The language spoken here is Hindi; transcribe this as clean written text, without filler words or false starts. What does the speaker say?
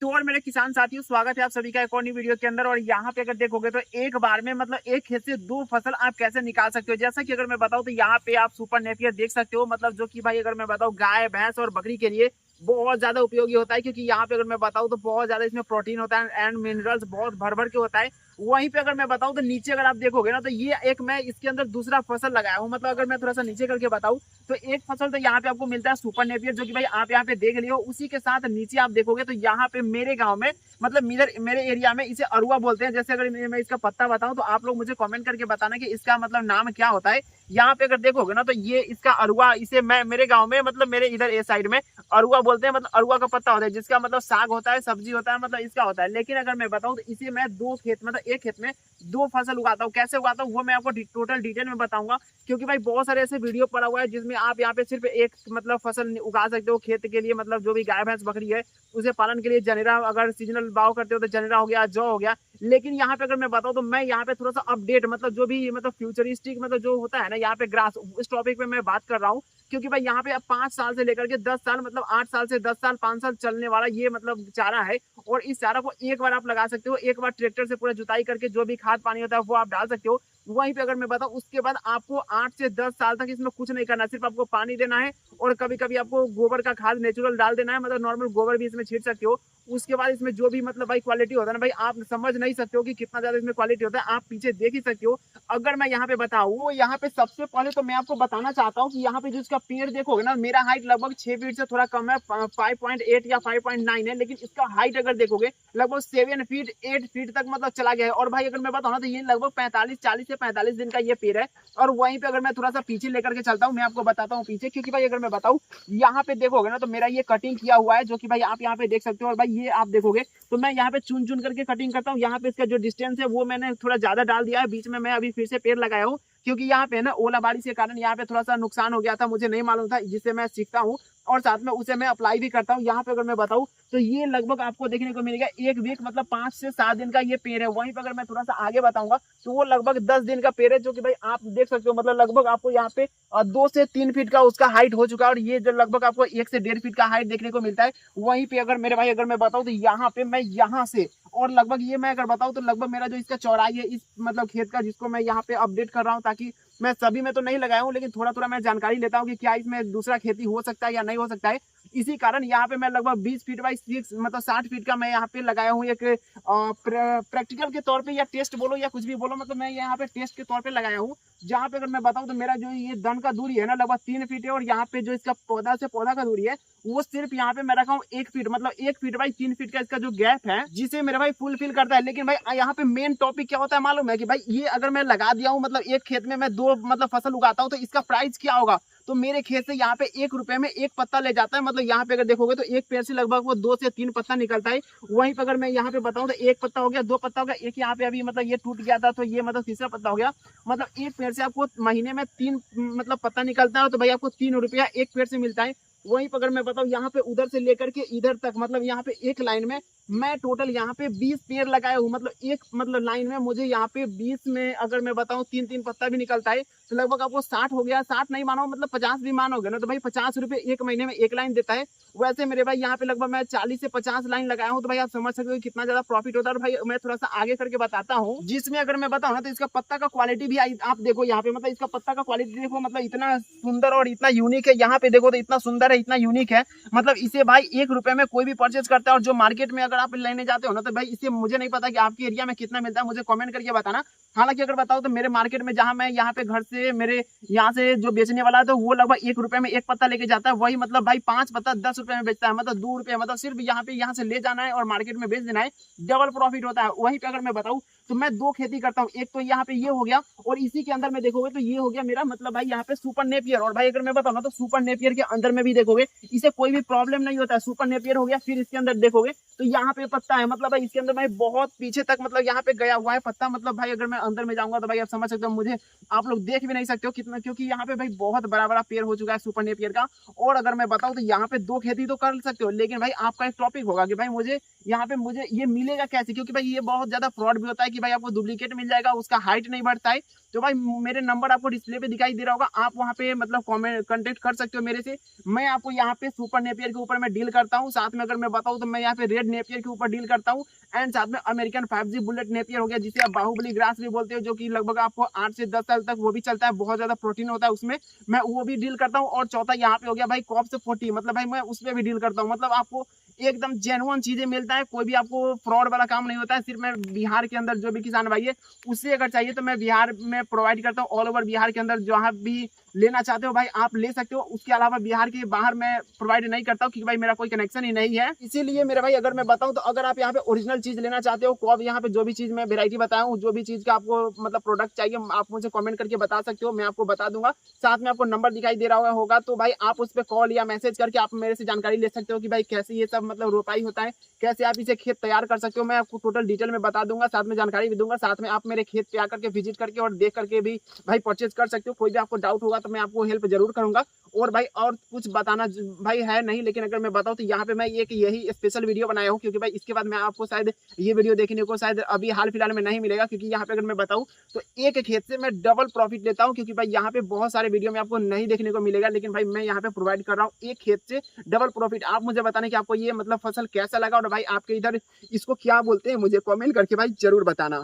तो और मेरे किसान साथियों, स्वागत है आप सभी का एक और नई वीडियो के अंदर। और यहाँ पे अगर देखोगे तो एक बार में मतलब एक खेत से दो फसल आप कैसे निकाल सकते हो। जैसा कि अगर मैं बताऊं तो यहाँ पे आप सुपर नेपियर देख सकते हो, मतलब जो कि भाई अगर मैं बताऊं गाय भैंस और बकरी के लिए बहुत ज्यादा उपयोगी होता है। क्योंकि यहाँ पे अगर मैं बताऊं तो बहुत ज्यादा इसमें प्रोटीन होता है एंड मिनरल्स बहुत भर भर के होता है। वहीं पे अगर मैं बताऊं तो नीचे अगर आप देखोगे ना तो ये एक मैं इसके अंदर दूसरा फसल लगाया हूँ। मतलब अगर मैं थोड़ा सा नीचे करके बताऊं तो एक फसल तो यहाँ पे आपको मिलता है सुपर नेपियर, जो कि भाई आप यहाँ पे देख लियो। उसी के साथ नीचे आप देखोगे तो यहाँ पे मेरे गांव में मतलब मेरे एरिया में इसे अरुआ बोलते हैं। जैसे अगर मैं इसका पत्ता बताऊं तो आप लोग मुझे कमेंट करके बताना कि इसका मतलब नाम क्या होता है। यहाँ पे अगर देखोगे ना तो ये इसका अरुआ, इसे मैं मेरे गांव में मतलब मेरे इधर ए साइड में अरुआ बोलते हैं। मतलब अरुआ का पत्ता होता है जिसका मतलब साग होता है, सब्जी होता है, मतलब इसका होता है। लेकिन अगर मैं बताऊं तो इसे मैं दो खेत मतलब एक खेत में दो फसल उगाता हूँ। कैसे उगाता हूँ वो मैं आपको टोटल डिटेल में बताऊंगा। क्योंकि भाई बहुत सारे ऐसे वीडियो पड़ा हुआ है जिसमें आप यहाँ पे सिर्फ एक मतलब फसल उगा सकते हो खेत के लिए। मतलब जो भी गाय भैंस बकरी है उसे पालन के लिए जनेरा, अगर सीजनल भाव करते हो तो जनेरा हो गया, जौ हो गया। लेकिन यहाँ पे अगर मैं बताऊँ तो मैं यहाँ पे थोड़ा सा अपडेट मतलब जो भी मतलब फ्यूचरिस्टिक मतलब जो होता है ना यहाँ पे ग्रास, इस टॉपिक पे मैं बात कर रहा हूँ। क्योंकि भाई यहाँ पे अब 5 साल से लेकर के 10 साल मतलब 8 साल से 10 साल 5 साल चलने वाला ये मतलब चारा है। और इस चारा को एक बार आप लगा सकते हो, एक बार ट्रैक्टर से पूरा जुताई करके जो भी खाद पानी होता है वो आप डाल सकते हो। वहीं पे अगर मैं बताऊं उसके बाद आपको 8 से 10 साल तक इसमें कुछ नहीं करना, सिर्फ आपको पानी देना है। और कभी कभी आपको गोबर का खाद नेचुरल डाल देना है, मतलब नॉर्मल गोबर भी इसमें छीट सकते हो। उसके बाद इसमें जो भी मतलब भाई क्वालिटी होता है ना भाई, आप समझ नहीं सकते हो कि कितना ज्यादा इसमें क्वालिटी होता है, आप पीछे देख ही सकते हो। अगर मैं यहाँ पे बताऊँ, यहाँ पे सबसे पहले तो मैं आपको बताना चाहता हूँ कि यहाँ पे जो इसका पेड़ देखोगे ना, मेरा हाइट लगभग 6 फीट से थोड़ा कम है, 5.8 या 5.9 है। लेकिन इसका हाइट अगर देखोगे लगभग 7 फीट 8 फीट तक मतलब चला गया है। और भाई अगर मैं बताऊँ ना तो ये लगभग 40 से 45 दिन का ये पेड़ है। और वहीं पे अगर मैं थोड़ा सा पीछे लेकर के चलता हूँ, मैं आपको बताता हूँ पीछे। क्योंकि भाई अगर मैं बताऊँ यहाँ पे देखोगे ना तो मेरा ये कटिंग किया हुआ है, जो कि भाई आप यहाँ पे देख सकते हो। और भाई ये आप देखोगे तो मैं यहाँ पे चुन चुन करके कटिंग करता हूँ। यहाँ पे इसका जो डिस्टेंस है वो मैंने थोड़ा ज्यादा डाल दिया है। बीच में मैं अभी फिर से पेड़ लगाया हूँ क्योंकि यहाँ पे ना ओला बारिश के कारण यहाँ पे थोड़ा सा नुकसान हो गया था, मुझे नहीं मालूम था, जिससे मैं सीखता हूँ और साथ में उसे मैं अप्लाई भी करता हूँ। यहाँ पे अगर मैं बताऊँ तो ये लगभग आपको देखने को मिलेगा एक वीक मतलब 5 से 7 दिन का ये पेड़ है। वहीं पर अगर मैं थोड़ा सा आगे बताऊंगा तो वो लगभग 10 दिन का पेड़ है, जो कि भाई आप देख सकते हो। मतलब लगभग आपको यहाँ पे 2 से 3 फीट का उसका हाइट हो चुका है। और ये जो लगभग आपको 1 से 1.5 फीट का हाइट देखने को मिलता है। वहीं पे अगर मेरे भाई अगर मैं बताऊँ तो यहाँ पे मैं यहाँ से और लगभग ये मैं अगर बताऊँ तो लगभग मेरा जो इसका चौड़ाई है इस मतलब खेत का, जिसको मैं यहाँ पे अपडेट कर रहा हूँ, ताकि मैं सभी में तो नहीं लगाया हूँ लेकिन थोड़ा थोड़ा मैं जानकारी लेता हूँ कि क्या इसमें दूसरा खेती हो सकता है या नहीं हो सकता है। इसी कारण यहाँ पे मैं लगभग 20 फीट बाई 6 मतलब 60 फीट का मैं यहाँ पे लगाया हूँ एक प्रैक्टिकल के तौर पे या टेस्ट बोलो या कुछ भी बोलो, मतलब मैं यहाँ पे टेस्ट के तौर पे लगाया हूँ। जहाँ पे अगर मैं बताऊँ तो मेरा जो ये दन का दूरी है ना लगभग 3 फीट है। और यहाँ पे जो इसका पौधा से पौधा का दूरी है वो सिर्फ यहाँ पे मैं रखा हूँ 1 फीट, मतलब 1 फीट बाई 3 फीट का इसका जो गैप है, जिसे मेरा भाई फुलफिल करता है। लेकिन भाई यहाँ पे मेन टॉपिक क्या होता है मालूम है कि भाई ये अगर मैं लगा दिया हूँ मतलब एक खेत में मैं दो मतलब फसल उगाता हूँ तो इसका प्राइस क्या होगा। तो मेरे खेत से यहाँ पे 1 रुपए में एक पत्ता ले जाता है। मतलब यहाँ पे अगर देखोगे तो एक पेड़ से लगभग वो 2 से 3 पत्ता निकलता है। वहीं पर अगर मैं यहाँ पे बताऊँ तो एक पत्ता हो गया, दो पत्ता हो गया, एक यहाँ पे अभी मतलब ये टूट गया था तो ये मतलब तीसरा पत्ता हो गया। मतलब एक पेड़ से आपको महीने में 3 मतलब पत्ता निकलता है तो भाई आपको 3 रुपया एक पेड़ से मिलता है। वहीं पर अगर मैं बताऊँ यहाँ पे उधर से लेकर के इधर तक मतलब यहाँ पे एक लाइन में मैं टोटल यहाँ पे 20 पेड़ लगाया हूँ। मतलब एक मतलब लाइन में मुझे यहाँ पे 20 में अगर मैं बताऊँ 3 3 पत्ता भी निकलता है तो लगभग आपको 60 हो गया, 60 नहीं मानो मतलब 50 भी मानोगे ना तो भाई 50 रुपए एक महीने में एक लाइन देता है। वैसे मेरे भाई यहाँ पे लगभग मैं 40 से 50 लाइन लगाया हूँ तो भाई आप समझ सकते हो कितना ज्यादा प्रॉफिट होता है। और भाई मैं थोड़ा सा आगे करके बताता हूँ, जिसमें अगर मैं बताऊँ ना तो इसका पत्ता का क्वालिटी भी आप देखो यहाँ पे, मतलब इसका पत्ता का क्वालिटी देखो, मतलब इतना सुंदर और इतना यूनिक है। यहाँ पे देखो तो इतना सुंदर है, इतना यूनिक है। मतलब इसे भाई 1 रुपए में कोई भी परचेज करता है। और जो मार्केट में अगर आप लेने जाते हो ना तो भाई इसे मुझे नहीं पता कि आपके एरिया में कितना मिलता है, मुझे कमेंट करके बताना। हालांकि अगर बताओ तो मेरे मार्केट में जहां मैं यहाँ पे घर से मेरे यहाँ से जो बेचने वाला है तो वो लगभग 1 रुपए में एक पत्ता लेके जाता है। वही मतलब भाई 5 पत्ता 10 रुपए में बेचता है, मतलब 2 रुपए, मतलब सिर्फ यहाँ से ले जाना है और मार्केट में बेच देना है, डबल प्रॉफिट होता है। वहीं पे अगर मैं बताऊँ तो मैं दो खेती करता हूँ, एक तो यहाँ पे ये हो गया और इसी के अंदर में देखोगे तो ये हो गया मेरा मतलब भाई यहाँ पे सुपर नेपियर। और भाई अगर मैं बताऊँ ना तो सुपर नेपियर के अंदर में भी देखोगे इसे कोई भी प्रॉब्लम नहीं होता है। सुपर नेपियर हो गया, फिर इसके अंदर देखोगे तो यहाँ पे पत्ता है, मतलब भाई इसके अंदर भाई बहुत पीछे तक मतलब यहाँ पे गया हुआ है पत्ता। मतलब भाई अगर मैं अंदर में जाऊंगा तो भाई आप समझ सकते हो, मुझे आप लोग देख भी नहीं सकते हो कितना, क्योंकि यहाँ पे भाई बहुत बड़ा बड़ा पेड़ हो चुका है सुपर नेपियर का। और अगर मैं बताऊँ तो यहाँ पे दो खेती तो कर सकते हो, लेकिन भाई आपका एक टॉपिक होगा कि भाई मुझे यहाँ पे मुझे ये मिलेगा कैसे, क्योंकि भाई ये बहुत ज्यादा फ्रॉड भी होता है कि कि भाई आपको डुप्लीकेट मिल जाएगा, उसका हाइट नहीं बढ़ता है। तो भाई मेरे नंबर आपको डिस्प्ले पे दिखाई दे रहा होगा, आप वहाँ पे मतलब कॉमेंट कॉन्टेक्ट कर सकते हो मेरे से। मैं आपको यहाँ पे सुपर नेपियर के ऊपर मैं डील करता हूँ, साथ में अगर मैं बताऊँ तो मैं यहाँ पे रेड नेपियर के ऊपर डील करता हूँ, एंड साथ में अमेरिकन 5G बुलेट नेपियर हो गया, जिसे आप बाहुबली ग्रास भी बोलते हो, जो कि लगभग आपको 8 से 10 साल तक वो भी चलता है, बहुत ज्यादा प्रोटीन होता है उसमें, मैं वो भी डील करता हूँ। और चौथा यहाँ पे हो गया भाई कॉप्स 40, मतलब भाई मैं उस पर भी डील करता हूँ। मतलब आपको एकदम जेन्युइन चीजें मिलता है, कोई भी आपको फ्रॉड वाला काम नहीं होता है। सिर्फ मैं बिहार के अंदर जो भी किसान भाई है उससे अगर चाहिए तो मैं बिहार में प्रोवाइड करता हूँ, ऑल ओवर बिहार के अंदर जहाँ भी लेना चाहते हो भाई आप ले सकते हो। उसके अलावा बिहार के बाहर मैं प्रोवाइड नहीं करता हूँ, क्योंकि भाई मेरा कोई कनेक्शन ही नहीं है। इसीलिए मेरे भाई अगर मैं बताऊँ तो अगर आप यहाँ पे ओरिजिनल चीज लेना चाहते हो, कॉब यहाँ पे जो भी चीज मैं वेरायटी बताया हूँ, जो भी चीज का आपको मतलब प्रोडक्ट चाहिए आप मुझे कमेंट करके बता सकते हो, मैं आपको बता दूंगा। साथ में आपको नंबर दिखाई दे रहा होगा, तो भाई आप उस पर कॉल या मैसेज करके आप मेरे से जानकारी ले सकते हो कि भाई कैसे ये सब मतलब रोपाई होता है, कैसे आप इसे खेत तैयार कर सकते हो। मैं आपको टोटल डिटेल में बता दूंगा, साथ में जानकारी भी दूंगा। साथ में आप मेरे खेत पे आकर के विजिट करके और देख करके भी भाई परचेज कर सकते हो। कोई भी आपको डाउट होगा तो मैं आपको हेल्प जरूर करूंगा। और भाई और कुछ बताना भाई है नहीं, लेकिन अगर मैं बताऊं तो यहाँ पे मैं एक यही स्पेशल वीडियो बनाया हूँ, क्योंकि भाई इसके बाद मैं आपको शायद ये वीडियो देखने को शायद अभी हाल फिलहाल में नहीं मिलेगा। क्योंकि यहाँ पे अगर मैं बताऊं तो एक खेत से मैं डबल प्रॉफिट लेता हूँ, क्योंकि भाई यहाँ पे बहुत सारे वीडियो में आपको नहीं देखने को मिलेगा, लेकिन भाई मैं यहाँ पे प्रोवाइड कर रहा हूँ एक खेत से डबल प्रॉफिट। आप मुझे बताने कि आपको ये मतलब फसल कैसा लगा, और भाई आपके इधर इसको क्या बोलते हैं मुझे कमेंट करके भाई जरूर बताना।